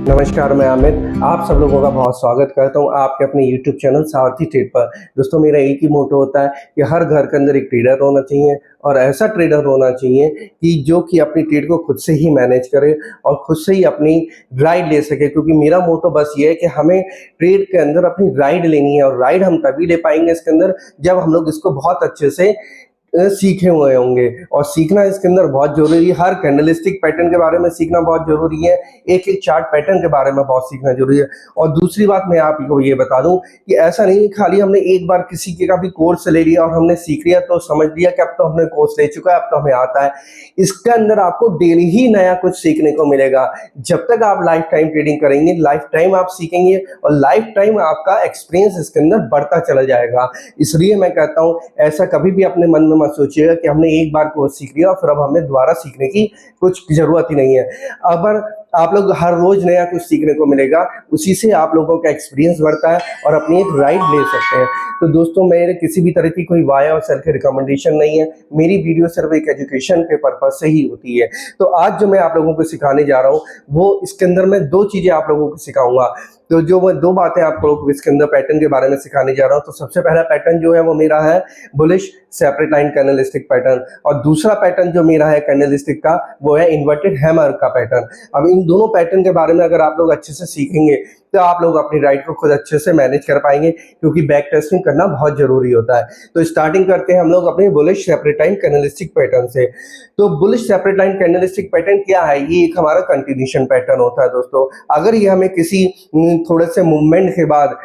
नमस्कार, मैं अमित। आप सब लोगों का बहुत स्वागत करता हूं आपके अपने यूट्यूब चैनल सारथी ट्रेड पर। दोस्तों, मेरा एक ही मोटो होता है कि हर घर के अंदर एक ट्रेडर होना चाहिए और ऐसा ट्रेडर होना चाहिए कि जो कि अपनी ट्रेड को खुद से ही मैनेज करे और खुद से ही अपनी राइड ले सके। क्योंकि मेरा मोटो बस ये है कि हमें ट्रेड के अंदर अपनी राइड लेनी है और राइड हम तभी ले पाएंगे इसके अंदर जब हम लोग इसको बहुत अच्छे से सीखे हुए होंगे। और सीखना इसके अंदर बहुत जरूरी है। हर कैंडलस्टिक पैटर्न के बारे में सीखना बहुत जरूरी है। एक एक चार्ट पैटर्न के बारे में बहुत सीखना जरूरी है। और दूसरी बात मैं आपको ये बता दूं कि ऐसा नहीं है खाली हमने एक बार किसी के का भी कोर्स ले लिया और हमने सीख लिया तो समझ लिया कि अब तो हमने कोर्स ले चुका है, अब तो हमें आता है। इसके अंदर आपको डेली ही नया कुछ सीखने को मिलेगा। जब तक आप लाइफ टाइम ट्रेडिंग करेंगे, लाइफ टाइम आप सीखेंगे और लाइफ टाइम आपका एक्सपीरियंस इसके अंदर बढ़ता चला जाएगा। इसलिए मैं कहता हूं, ऐसा कभी भी अपने मन में मत सोचिएगा कि हमने एक बार कोर्स सीख लिया और फिर अब हमें दोबारा सीखने की कुछ जरूरत ही नहीं है। अगर आप लोग हर रोज नया कुछ सीखने को मिलेगा, उसी से आप लोगों का एक्सपीरियंस बढ़ता है और अपनी एक राइड ले सकते हैं। तो दोस्तों, मेरे किसी भी तरह की कोई वाया और सेल की रिकमेंडेशन नहीं है। मेरी वीडियो सिर्फ एक एजुकेशन के पर्पज से ही होती है। तो आज जो मैं आप लोगों को सिखाने जा रहा हूँ वो इसके अंदर मैं दो चीजें आप लोगों को सिखाऊंगा। तो जो मैं दो बातें आप लोगों को इसके अंदर पैटर्न के बारे में सिखाने जा रहा हूँ। तो सबसे पहला पैटर्न जो है वो मेरा है bullish separate line candlestick pattern, और दूसरा पैटर्न जो मेरा है कैंडलस्टिक का वो है इन्वर्टेड हैमर का पैटर्न। अब इन दोनों पैटर्न के बारे में अगर आप लोग अच्छे से सीखेंगे तो आप लोग अपनी राइड को खुद अच्छे से मैनेज कर पाएंगे, क्योंकि बैक टेस्टिंग करना बहुत जरूरी होता है। तो स्टार्टिंग करते हैं हम लोग अपने bullish separate line candlestick pattern से। तो bullish separate line candlestick pattern क्या है? ये एक हमारा कंटिन्यूशन पैटर्न होता है दोस्तों। अगर ये हमें किसी थोड़े से मूवमेंट के बाद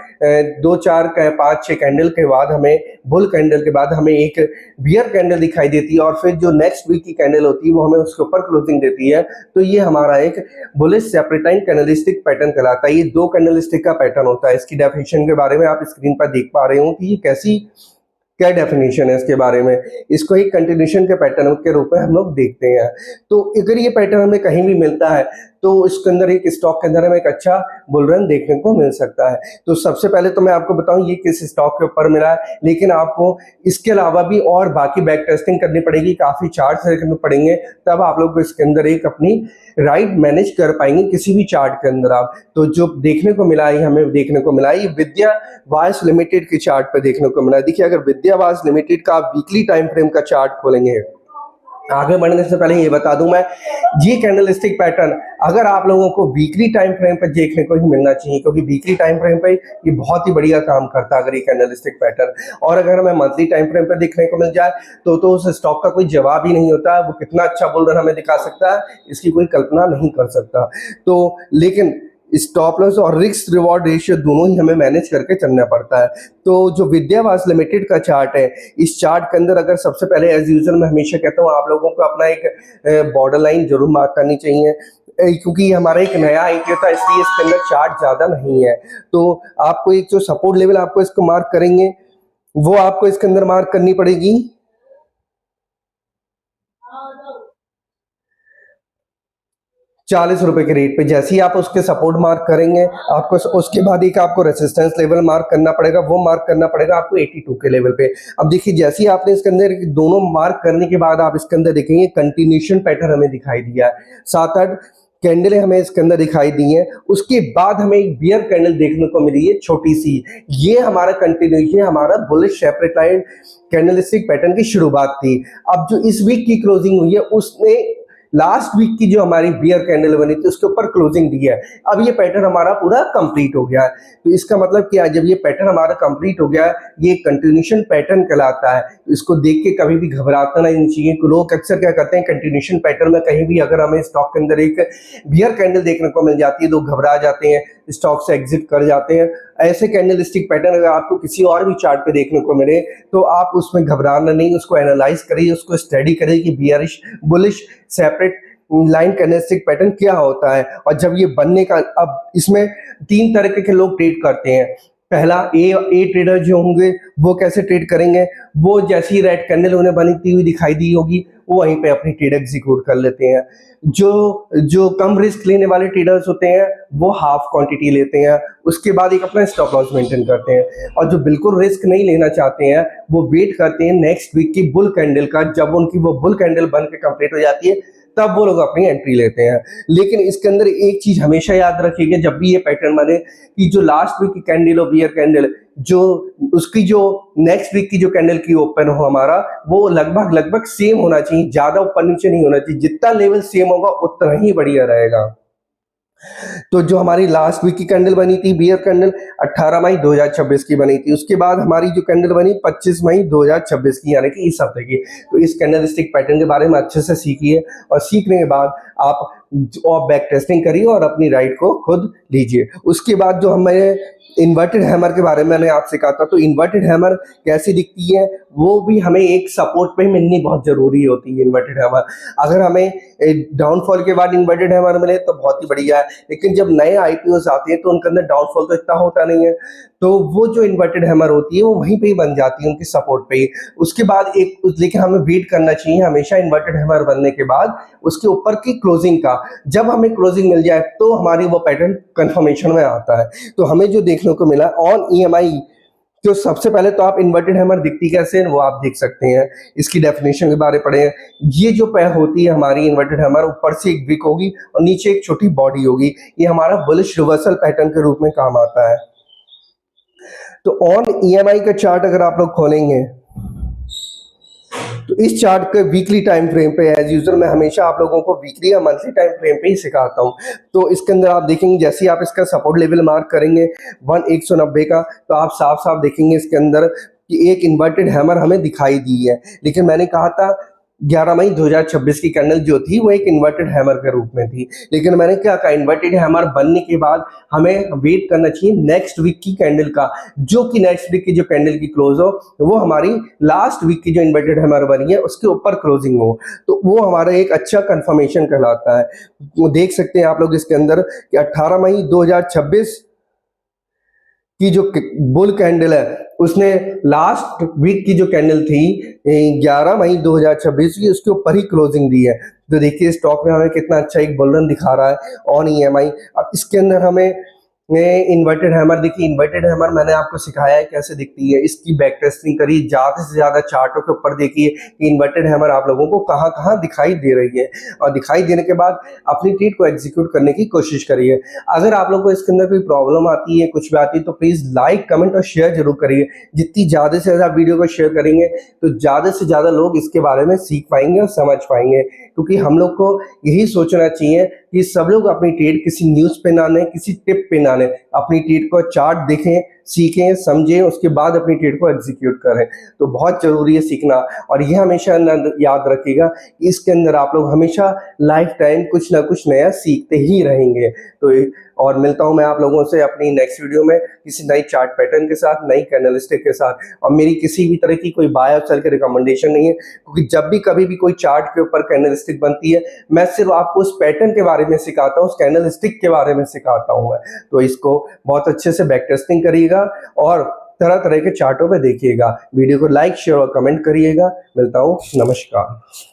2 4 5 6 कैंडल के बाद हमें बुल कैंडल के बाद हमें एक बियर कैंडल दिखाई देती है और फिर जो नेक्स्ट वीक की कैंडल होती है वो हमें उसके ऊपर क्लोजिंग देती है, तो ये हमारा एक bullish separate line candlestick pattern कहलाता है। ये दो कैंडलस्टिक का पैटर्न होता है। इसकी डेफिनेशन के बारे में आप स्क्रीन पर देख पा रहे हो कि ये कैसी क्या डेफिनेशन है इसके बारे में। इसको एक कंटिन्यूशन के पैटर्न के रूप में हम लोग देखते हैं। तो अगर ये पैटर्न हमें कहीं भी मिलता है तो इसके अंदर एक स्टॉक के अंदर हमें एक अच्छा बुल रन देखने को मिल सकता है। तो सबसे पहले तो मैं आपको बताऊं ये किस स्टॉक के ऊपर मिला है, लेकिन आपको इसके अलावा भी और बाकी बैक टेस्टिंग करनी पड़ेगी, काफी चार्ट्स देखने पड़ेंगे, तब आप लोग इसके अंदर एक अपनी राइड मैनेज कर पाएंगे किसी भी चार्ट के अंदर आप। तो जो देखने को मिला है, हमें देखने को मिला है, ये विद्या वास लिमिटेड के चार्ट पे देखने को मिला है। देखिए, अगर विद्या वास लिमिटेड का आप वीकली टाइम फ्रेम का चार्ट खोलेंगे, आगे बढ़ने से पहले ये बता दूं मैं, ये कैंडलस्टिक पैटर्न अगर आप लोगों को वीकली टाइम फ्रेम पर देखने को ही मिलना चाहिए, क्योंकि वीकली टाइम फ्रेम पे ये बहुत ही बढ़िया काम करता है अगर ये कैंडलस्टिक पैटर्न। और अगर हमें मंथली टाइम फ्रेम पर देखने को मिल जाए तो उस स्टॉक का कोई जवाब ही नहीं होता है। वो कितना अच्छा बुल रन हमें दिखा सकता है, इसकी कोई कल्पना नहीं कर सकता। तो लेकिन स्टॉप लॉस और रिस्क रिवॉर्ड रेशियो दोनों ही हमें मैनेज करके चलना पड़ता है। तो जो विद्यावास लिमिटेड का चार्ट है, इस चार्ट के अंदर अगर सबसे पहले एज यूजुअल मैं हमेशा कहता हूँ आप लोगों को अपना एक बॉर्डर लाइन जरूर मार्क करनी चाहिए, क्योंकि हमारा एक नया आईपीओ था इसलिए इसके अंदर चार्ट ज्यादा नहीं है। तो आपको एक जो सपोर्ट लेवल आपको इसको मार्क करेंगे वो आपको इसके अंदर मार्क करनी पड़ेगी 40 रुपए के रेट पे। जैसे ही आप उसके सपोर्ट मार्क करेंगे आपको उसके बाद एक आपको रेसिस्टेंस लेवल मार्क करना पड़ेगा, वो मार्क करना पड़ेगा आपको 82 के लेवल पे। अब देखिए, जैसे ही आपने इसके अंदर दोनों मार्क करने के बाद आप इसके अंदर देखेंगे कंटिन्यूशन पैटर्न हमें दिखाई दिया है। 7-8 कैंडलें हमें इसके अंदर दिखाई दी हैं। उसके बाद हमें एक बियर कैंडल देखने को मिली है छोटी सी। ये हमारा कंटिन्यूशन, हमारा bullish separate line candlestick pattern की शुरुआत थी। अब जो इस वीक की क्लोजिंग हुई है उसने लास्ट वीक की जो हमारी बियर कैंडल बनी थी उसके ऊपर क्लोजिंग दी है। अब ये पैटर्न हमारा पूरा कंप्लीट हो गया है। तो इसका मतलब क्या है, जब ये पैटर्न हमारा कंप्लीट हो गया है, ये कंटिन्यूशन पैटर्न कहलाता है। तो इसको देख के कभी भी घबराना नहीं चाहिए। लोग अक्सर क्या करते हैं, कंटिन्यूशन पैटर्न में कहीं भी अगर हमें स्टॉक के अंदर एक बियर कैंडल देखने को मिल जाती है तो घबरा जाते हैं, स्टॉक से एग्जिट कर जाते हैं। ऐसे कैंडलस्टिक पैटर्न अगर आपको किसी और भी चार्ट पे देखने को मिले तो आप उसमें घबराना नहीं, उसको एनालाइज करिए, उसको स्टडी करिए कि bearish bullish separate line candlestick pattern क्या होता है। और जब ये बनने का, अब इसमें 3 तरह के लोग ट्रेड करते हैं। पहला ए ट्रेडर जो होंगे वो कैसे ट्रेड करेंगे, वो जैसी रेड कैंडल उन्हें बनती हुई दिखाई दी होगी वो वहीं पे अपनी ट्रेड एग्जीक्यूट कर लेते हैं। जो कम रिस्क लेने वाले ट्रेडर्स होते हैं वो हाफ क्वांटिटी लेते हैं, उसके बाद एक अपना स्टॉप लॉस मेंटेन करते हैं। और जो बिल्कुल रिस्क नहीं लेना चाहते हैं वो वेट करते हैं नेक्स्ट वीक की बुल कैंडल का। जब उनकी वो बुल कैंडल बन के कंप्लीट हो जाती है तब वो लोग अपनी एंट्री लेते हैं। लेकिन इसके अंदर एक चीज हमेशा याद रखिएगा जब भी ये पैटर्न बने कि जो लास्ट वीक की कैंडल और बियर कैंडल जो उसकी जो नेक्स्ट वीक की जो कैंडल की ओपन हो हमारा वो लगभग सेम होना चाहिए, ज्यादा ऊपर नीचे नहीं होना चाहिए। जितना लेवल सेम होगा उतना ही बढ़िया रहेगा। तो जो हमारी लास्ट वीक की कैंडल बनी थी बियर कैंडल 18 मई 2026 की बनी थी। उसके बाद हमारी जो कैंडल बनी 25 मई 2026 की, यानी कि इस हफ्ते की। तो इस कैंडल स्टिक पैटर्न के बारे में अच्छे से सीखिए और सीखने के बाद आप और बैक टेस्टिंग करिए और अपनी राइट को खुद लीजिए। उसके बाद जो हमें इन्वर्टेड हैमर के बारे में मैंने आपसे कहा था, तो इन्वर्टेड हैमर कैसी दिखती है वो भी हमें एक सपोर्ट पे मिलनी बहुत जरूरी होती है। इन्वर्टेड हैमर अगर हमें डाउनफॉल के बाद इन्वर्टेड हैमर मिले तो बहुत ही बढ़िया है, लेकिन जब नए आईपीओस आते हैं तो उनके अंदर डाउनफॉल तो इतना होता नहीं है, तो वो जो इन्वर्टेड हैमर होती है वो वहीं पे ही बन जाती है उनकी सपोर्ट पे ही। उसके बाद लेकिन हमें वेट करना चाहिए हमेशा इन्वर्टेड हैमर बनने के बाद उसके ऊपर की क्लोजिंग का। जब हमें क्लोजिंग मिल जाए तो हमारी वो पैटर्न कंफर्मेशन में आता है। तो हमें जो देखने को मिला ऑन ईएमआई, तो सबसे पहले तो आप इन्वर्टेड हैमर दिखती कैसे है वो आप देख सकते हैं। इसकी डेफिनेशन के बारे पढ़े हैं। ये जो पैर होती है हमारी इन्वर्टेड हैमर, ऊपर से एक विक होगी और नीचे एक छोटी बॉडी होगी। ये हमारा बुलिश रिवर्सल पैटर्न के रूप में काम आता है। तो ऑन ईएमआई का चार्ट अगर आप लोग खोलेंगे तो इस चार्ट के वीकली टाइम फ्रेम पे एज यूजर मैं हमेशा आप लोगों को वीकली या मंथली टाइम फ्रेम पे ही सिखाता हूँ। तो इसके अंदर आप देखेंगे जैसे ही आप इसका सपोर्ट लेवल मार्क करेंगे 190 का, तो आप साफ साफ देखेंगे इसके अंदर कि एक इन्वर्टेड हैमर हमें दिखाई दी है। लेकिन मैंने कहा था 11 मई 2026 की कैंडल जो थी वो एक इन्वर्टेड हैमर के रूप में थी। लेकिन मैंने क्या कहा, इन्वर्टेड हैमर बनने के बाद हमें वेट करना चाहिए नेक्स्ट वीक की कैंडल का, जो कि नेक्स्ट वीक की जो कैंडल की क्लोज हो वो हमारी लास्ट वीक की जो इन्वर्टेड हैमर बनी है उसके ऊपर क्लोजिंग हो, तो वो हमारा एक अच्छा कंफर्मेशन कहलाता है। वो देख सकते हैं आप लोग इसके अंदर कि 18 मई 2026 की जो बुल कैंडल है उसने लास्ट वीक की जो कैंडल थी 11 मई 2026 की उसके ऊपर ही क्लोजिंग दी है। तो देखिए स्टॉक में हमें कितना अच्छा एक बुल रन दिखा रहा है ऑन ईएमआई। अब इसके अंदर हमें इन्वर्टेड हैमर देखिए, इन्वर्टेड हैमर मैंने आपको सिखाया है कैसे दिखती है। इसकी बैक टेस्टिंग करिए, ज्यादा से ज्यादा चार्टों के ऊपर देखिए कि इन्वर्टेड हैमर आप लोगों को कहाँ कहाँ दिखाई दे रही है, और दिखाई देने के बाद अपनी ट्रेड को एग्जीक्यूट करने की कोशिश करिए। अगर आप लोगों को इसके अंदर कोई प्रॉब्लम आती है, कुछ भी आती है, तो प्लीज लाइक कमेंट और शेयर जरूर करिए। जितनी ज्यादा से ज्यादा वीडियो को शेयर करेंगे तो ज्यादा से ज्यादा लोग इसके बारे में सीख पाएंगे और समझ पाएंगे, क्योंकि हम लोग को यही सोचना चाहिए कि सब लोग अपनी ट्रेड किसी न्यूज पे ना लें, किसी टिप पे ना लें, अपनी ट्रेड को चार्ट देखें, सीखें, समझें, उसके बाद अपनी ट्रेड को एग्जीक्यूट करें। तो बहुत जरूरी है सीखना, और यह हमेशा याद रखिएगा कि इसके अंदर आप लोग हमेशा लाइफ टाइम कुछ ना कुछ नया सीखते ही रहेंगे। तो और मिलता हूं मैं आप लोगों से अपनी नेक्स्ट वीडियो में किसी नई चार्ट पैटर्न के साथ, नई कैंडलस्टिक के साथ। और मेरी किसी भी तरह की कोई बाय और सेल की रिकमेंडेशन नहीं है, क्योंकि जब भी कभी भी कोई चार्ट के ऊपर कैंडलस्टिक बनती है मैं सिर्फ आपको उस पैटर्न के बारे में सिखाता हूँ, उस कैंडलस्टिक के बारे में सिखाता हूँ मैं। तो इसको बहुत अच्छे से बैक टेस्टिंग करिएगा और तरह तरह के चार्टों पे देखिएगा। वीडियो को लाइक शेयर और कमेंट करिएगा। मिलता हूँ, नमस्कार।